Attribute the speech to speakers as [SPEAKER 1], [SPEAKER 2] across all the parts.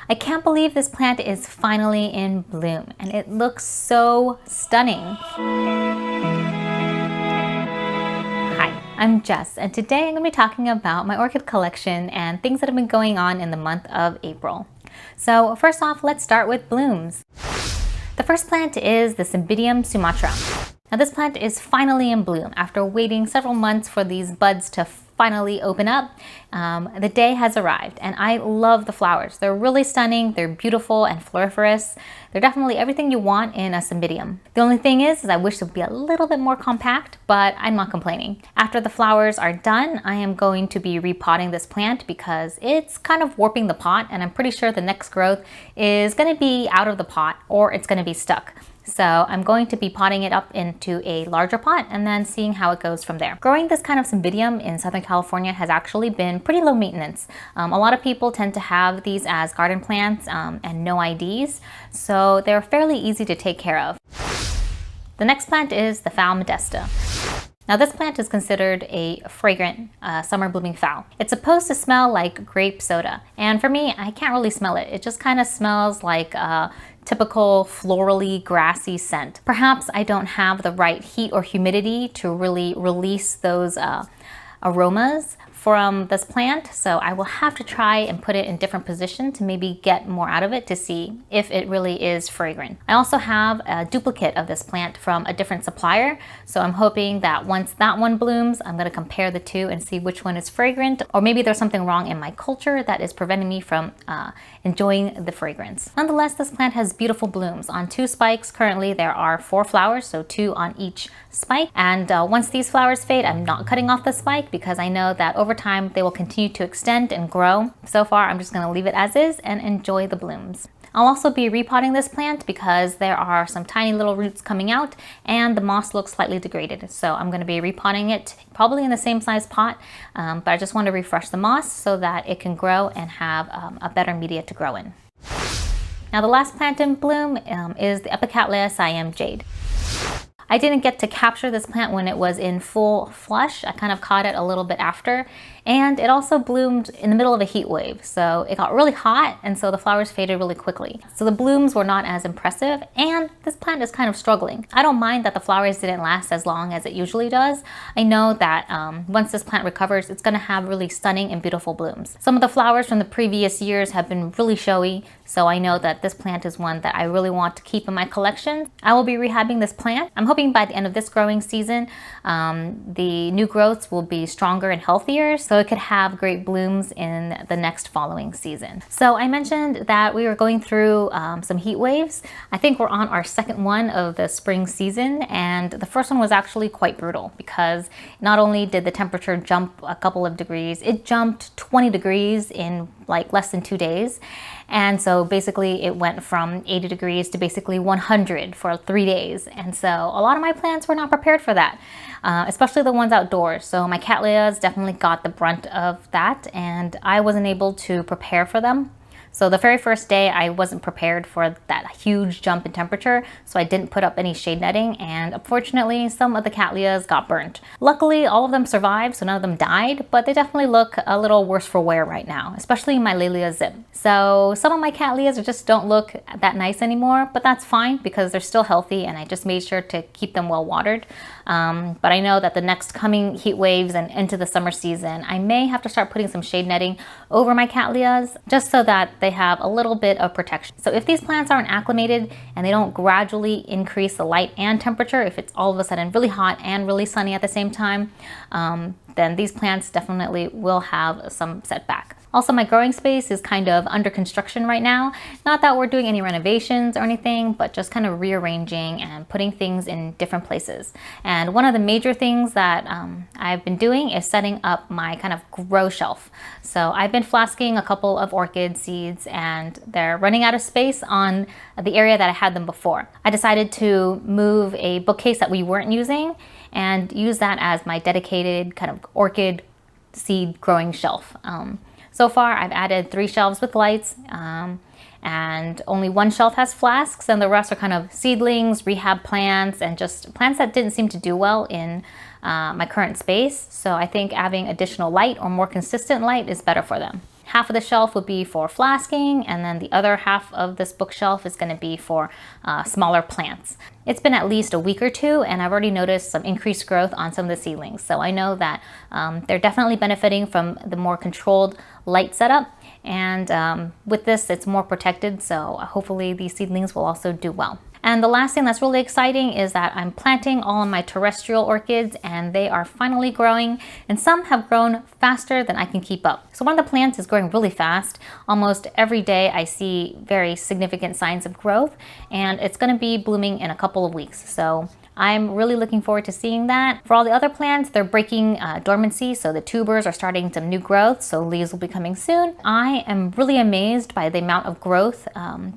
[SPEAKER 1] I can't believe this plant is finally in bloom and it looks so stunning. Hi, I'm Jess and today I'm going to be talking about my orchid collection and things that have been going on in the month of April. So first off, let's start with blooms. The first plant is the Cymbidium Sumatra. Now this plant is finally in bloom after waiting several months for these buds to finally open up. The day has arrived and I love the flowers. They're really stunning, they're beautiful and floriferous. They're definitely everything you want in a Cymbidium. The only thing is I wish it would be a little bit more compact, but I'm not complaining. After the flowers are done, I am going to be repotting this plant because it's kind of warping the pot and I'm pretty sure the next growth is going to be out of the pot or it's going to be stuck. So I'm going to be potting it up into a larger pot and then seeing how it goes from there. Growing this kind of Cymbidium in Southern California has actually been pretty low maintenance. A lot of people tend to have these as garden plants and no IDs, so they're fairly easy to take care of. The next plant is the Phal MODESTA. Now this plant is considered a fragrant summer blooming phal. It's supposed to smell like grape soda, and for me, I can't really smell it. It just kind of smells like a typical florally grassy scent. Perhaps I don't have the right heat or humidity to really release those aromas from this plant, so I will have to try and put it in different position to maybe get more out of it to see if it really is fragrant. I also have a duplicate of this plant from a different supplier, so I'm hoping that once that one blooms, I'm going to compare the two and see which one is fragrant, or maybe there's something wrong in my culture that is preventing me from enjoying the fragrance. Nonetheless, this plant has beautiful blooms. On 2 spikes, currently there are 4 flowers, so 2 on each spike, and once these flowers fade, I'm not cutting off the spike because I know that over time they will continue to extend and grow. So far I'm just going to leave it as is and enjoy the blooms. I'll also be repotting this plant because there are some tiny little roots coming out and the moss looks slightly degraded. So I'm going to be repotting it probably in the same size pot, but I just want to refresh the moss so that it can grow and have a better media to grow in. Now the last plant in bloom is the EPICATTLEYA SIAM JADE. I didn't get to capture this plant when it was in full flush. I kind of caught it a little bit after, and it also bloomed in the middle of a heat wave. So it got really hot and so the flowers faded really quickly. So the blooms were not as impressive and this plant is kind of struggling. I don't mind that the flowers didn't last as long as it usually does. I know that once this plant recovers, it's going to have really stunning and beautiful blooms. Some of the flowers from the previous years have been really showy, so I know that this plant is one that I really want to keep in my collection. I will be rehabbing this plant. I'm hoping by the end of this growing season, the new growths will be stronger and healthier, so it could have great blooms in the next following season. So I mentioned that we were going through some heat waves. I think we're on our second one of the spring season, and the first one was actually quite brutal because not only did the temperature jump a couple of degrees, it jumped 20 degrees in like less than 2 days. And so basically it went from 80 degrees to basically 100 for 3 days. And so a lot of my plants were not prepared for that, especially the ones outdoors. So my Cattleyas definitely got the brunt of that and I wasn't able to prepare for them. So the very first day I wasn't prepared for that huge jump in temperature, so I didn't put up any shade netting, and unfortunately some of the Cattleyas got burnt. Luckily all of them survived, so none of them died, but they definitely look a little worse for wear right now, especially my Laelia Zip. So some of my Cattleyas just don't look that nice anymore, but that's fine because they're still healthy and I just made sure to keep them well watered. But I know that the next coming heat waves and into the summer season, I may have to start putting some shade netting over my Cattleyas just so that they have a little bit of protection. So if these plants aren't acclimated and they don't gradually increase the light and temperature, if it's all of a sudden really hot and really sunny at the same time, then these plants definitely will have some setback. Also, my growing space is kind of under construction right now. Not that we're doing any renovations or anything, but just kind of rearranging and putting things in different places. And one of the major things that I've been doing is setting up my kind of grow shelf. So I've been flasking a couple of orchid seeds and they're running out of space on the area that I had them before. I decided to move a bookcase that we weren't using and use that as my dedicated kind of orchid seed growing shelf. So far, I've added 3 shelves with lights, and only 1 shelf has flasks, and the rest are kind of seedlings, rehab plants, and just plants that didn't seem to do well in my current space. So I think having additional light or more consistent light is better for them. half of the shelf would be for flasking, and then the other half of this bookshelf is going to be for smaller plants. It's been at least a week or two, and I've already noticed some increased growth on some of the seedlings. So I know that they're definitely benefiting from the more controlled light setup. And with this, it's more protected. So hopefully these seedlings will also do well. And the last thing that's really exciting is that I'm planting all of my terrestrial orchids, and they are finally growing, and some have grown faster than I can keep up. So one of the plants is growing really fast. Almost every day I see very significant signs of growth, and it's going to be blooming in a couple of weeks. So I'm really looking forward to seeing that. For all the other plants, they're breaking dormancy, so the tubers are starting some new growth, so leaves will be coming soon. I am really amazed by the amount of growth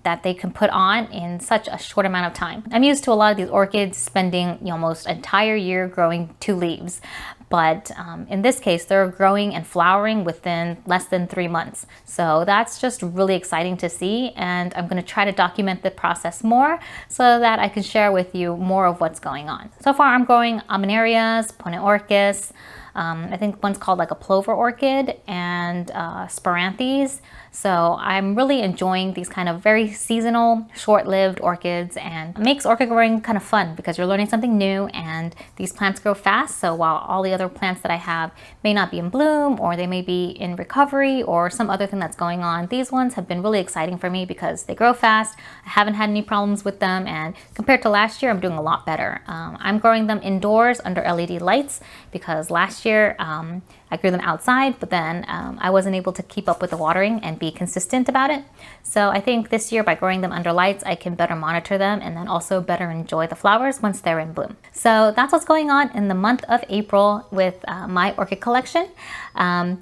[SPEAKER 1] that they can put on in such a short amount of time. I'm used to a lot of these orchids spending almost an entire year growing 2 leaves. But in this case, they're growing and flowering within less than 3 months. So that's just really exciting to see, and I'm going to try to document the process more so that I can share with you more of what's going on. So far, I'm growing Amanarias, Poneorchis, I think one's called like a plover orchid, and Sporanthes. So I'm really enjoying these kind of very seasonal, short-lived orchids, and it makes orchid growing kind of fun because you're learning something new, and these plants grow fast. So while all the other plants that I have may not be in bloom, or they may be in recovery, or some other thing that's going on, these ones have been really exciting for me because they grow fast. I haven't had any problems with them, and compared to last year, I'm doing a lot better. I'm growing them indoors under LED lights because last year I grew them outside, but then I wasn't able to keep up with the watering and be consistent about it. So I think this year by growing them under lights, I can better monitor them and then also better enjoy the flowers once they're in bloom. So that's what's going on in the month of April with my orchid collection.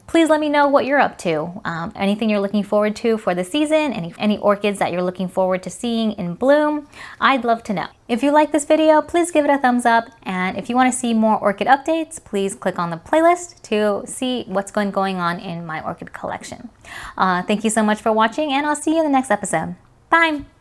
[SPEAKER 1] Please let me know what you're up to. Anything you're looking forward to for the season, any orchids that you're looking forward to seeing in bloom, I'd love to know. If you like this video, please give it a thumbs up. And if you want to see more orchid updates, please click on the playlist to see what's going on in my orchid collection. Thank you so much for watching, and I'll see you in the next episode. Bye!